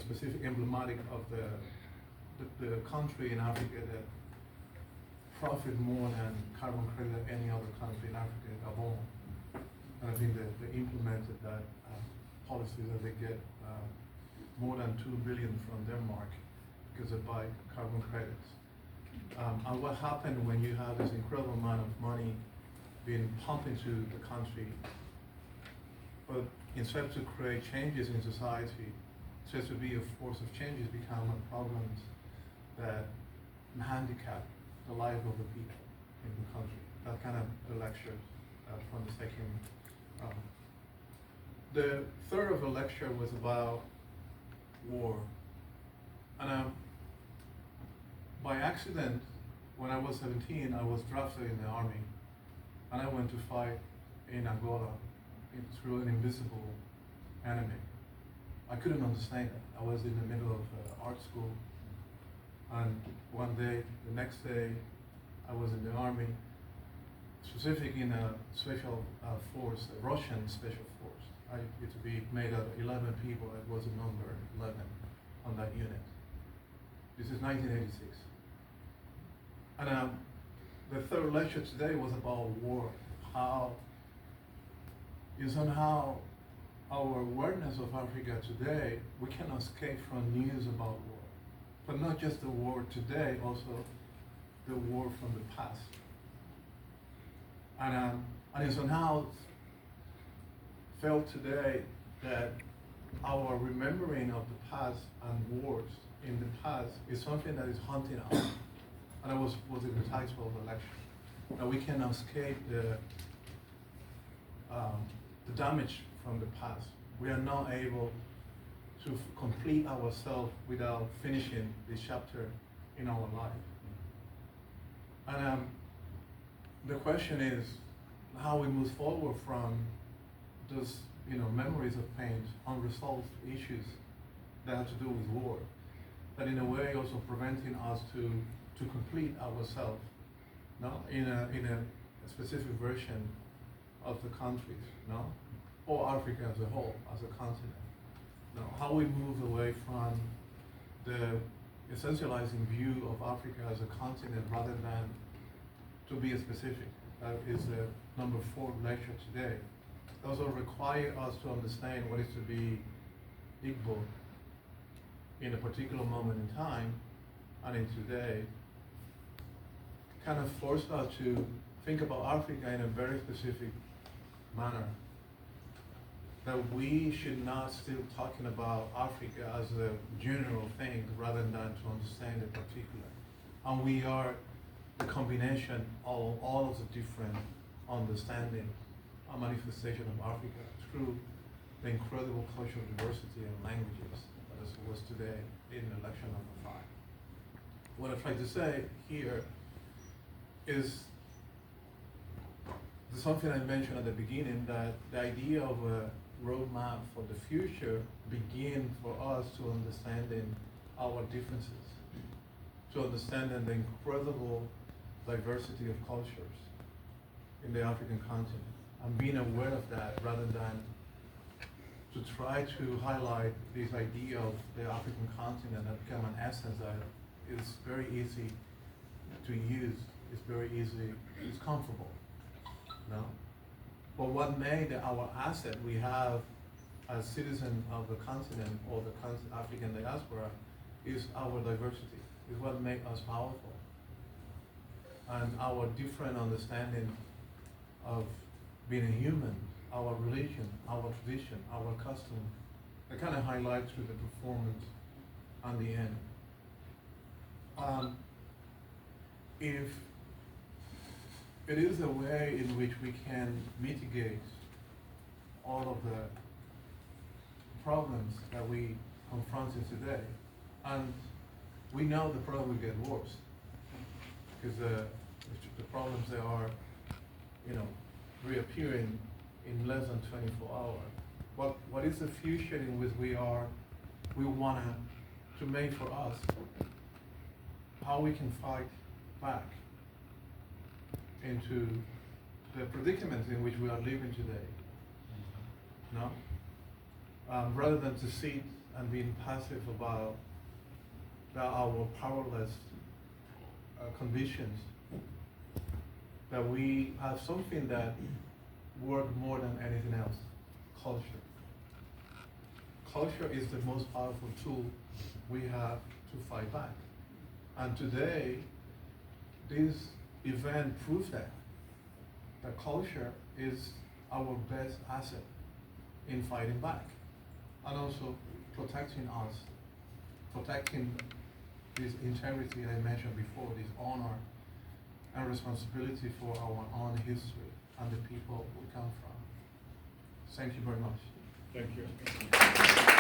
specific emblematic of the country in Africa that profit more than carbon credit any other country in Africa, Gabon. And I think that they implemented that policy that they get more than 2 billion from Denmark because they buy carbon credits. And what happened when you have this incredible amount of money being pumped into the country, but instead to create changes in society, instead to be a force of change, it's become a problem that handicap the life of the people in the country. That kind of the lecture from the second. The third of the lecture was about war. And by accident, when I was 17, I was drafted in the army. And I went to fight in Angola through an invisible enemy. I couldn't understand it. I was in the middle of art school. And one day, the next day, I was in the army, specifically in a special force, a Russian special force. I used to be made of 11 people. It was a number 11 on that unit. This is 1986. And the third lecture today was about war. How somehow our awareness of Africa today, we cannot escape from news about war. But not just the war today, also the war from the past. And it somehow felt today that our remembering of the past and wars in the past is something that is haunting us. And that was the title of the lecture. Now we cannot escape the damage from the past. We are not able to complete ourselves without finishing this chapter in our life. And the question is how we move forward from those memories of pain, unresolved issues that have to do with war, that in a way also preventing us to complete ourselves, in a specific version of the countries, or Africa as a whole, as a continent. How we move away from the essentializing view of Africa as a continent rather than to be a specific. That is the number 4 lecture today. It also require us to understand what is to be Igbo in a particular moment in time and in today, kind of force us to think about Africa in a very specific manner. That we should not still talking about Africa as a general thing rather than to understand the particular. And we are the combination of all of the different understanding and manifestation of Africa through the incredible cultural diversity and languages as it was today in lecture number 5. What I try to say here is something I mentioned at the beginning, that the idea of a roadmap for the future begin for us to understanding our differences, to understanding the incredible diversity of cultures in the African continent, and being aware of that rather than to try to highlight this idea of the African continent that become an essence that is very easy to use, it's very easy, it's comfortable. But what made our asset we have as citizens of the continent or the African diaspora is our diversity, is what makes us powerful. And our different understanding of being a human, our religion, our tradition, our custom, that kind of highlight through the performance and the end. If it is a way in which we can mitigate all of the problems that we confronted today, and we know the problem will get worse because the problems that are, reappearing in less than 24 hours. What is the future in which we want to make for us? How we can fight back into the predicaments in which we are living today, rather than to sit and being passive about our powerless conditions, that we have something that works more than anything else: culture. Culture is the most powerful tool we have to fight back. And today, this event proves that culture is our best asset in fighting back, and also protecting us, protecting this integrity I mentioned before, this honor and responsibility for our own history and the people we come from. Thank you very much. Thank you.